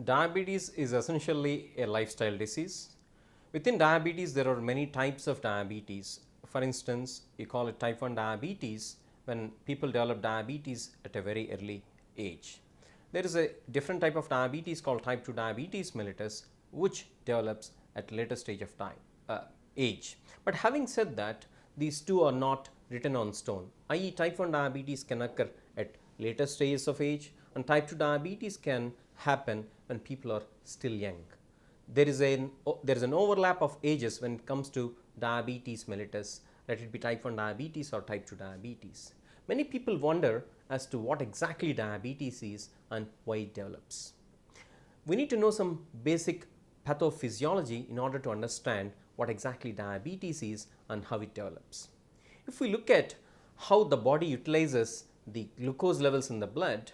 Diabetes is essentially a lifestyle disease. Within diabetes, there are many types of diabetes. For instance, you call it type 1 diabetes when people develop diabetes at a very early age. There is a different type of diabetes called type 2 diabetes mellitus, which develops at later stage of age. But having said that, these two are not written on stone, i.e. type 1 diabetes can occur at later stages of age and type 2 diabetes can happen when people are still young. There is an overlap of ages when it comes to diabetes mellitus, let it be type 1 diabetes or type 2 diabetes. Many people wonder as to what exactly diabetes is and why it develops. We need to know some basic pathophysiology in order to understand what exactly diabetes is and how it develops. If we look at how the body utilizes the glucose levels in the blood,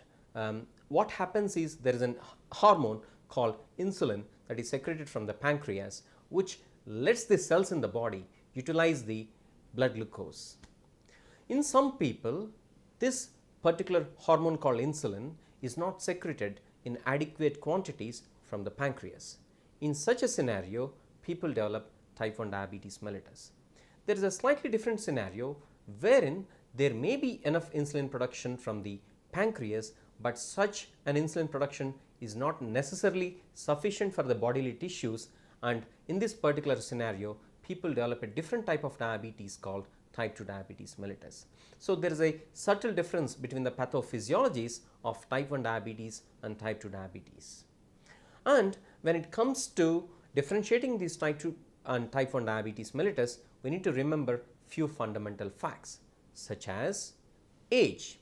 what happens is there is a hormone called insulin that is secreted from the pancreas, which lets the cells in the body utilize the blood glucose. In some people, this particular hormone called insulin is not secreted in adequate quantities from the pancreas. In such a scenario, people develop type 1 diabetes mellitus. There is a slightly different scenario wherein there may be enough insulin production from the pancreas, but such an insulin production is not necessarily sufficient for the bodily tissues, and in this particular scenario people develop a different type of diabetes called type 2 diabetes mellitus. So there is a subtle difference between the pathophysiologies of type 1 diabetes and type 2 diabetes. And when it comes to differentiating these type 2 and type 1 diabetes mellitus, we need to remember few fundamental facts such as age.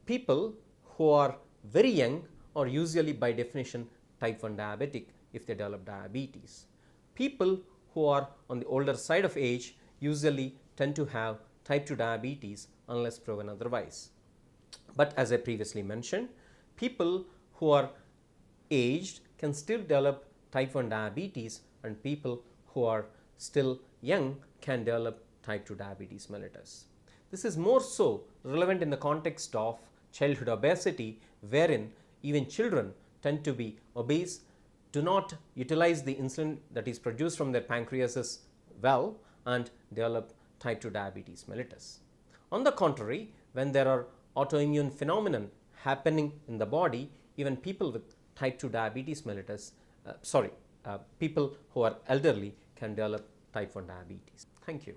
People who are very young are usually by definition type 1 diabetic if they develop diabetes. People who are on the older side of age usually tend to have type 2 diabetes unless proven otherwise. But as I previously mentioned, people who are aged can still develop type 1 diabetes, and people who are still young can develop type 2 diabetes mellitus. This is more so relevant in the context of childhood obesity, wherein even children tend to be obese, do not utilize the insulin that is produced from their pancreases well, and develop type 2 diabetes mellitus. On the contrary, when there are autoimmune phenomenon happening in the body, even people with type 2 diabetes mellitus, people who are elderly can develop type 1 diabetes. Thank you.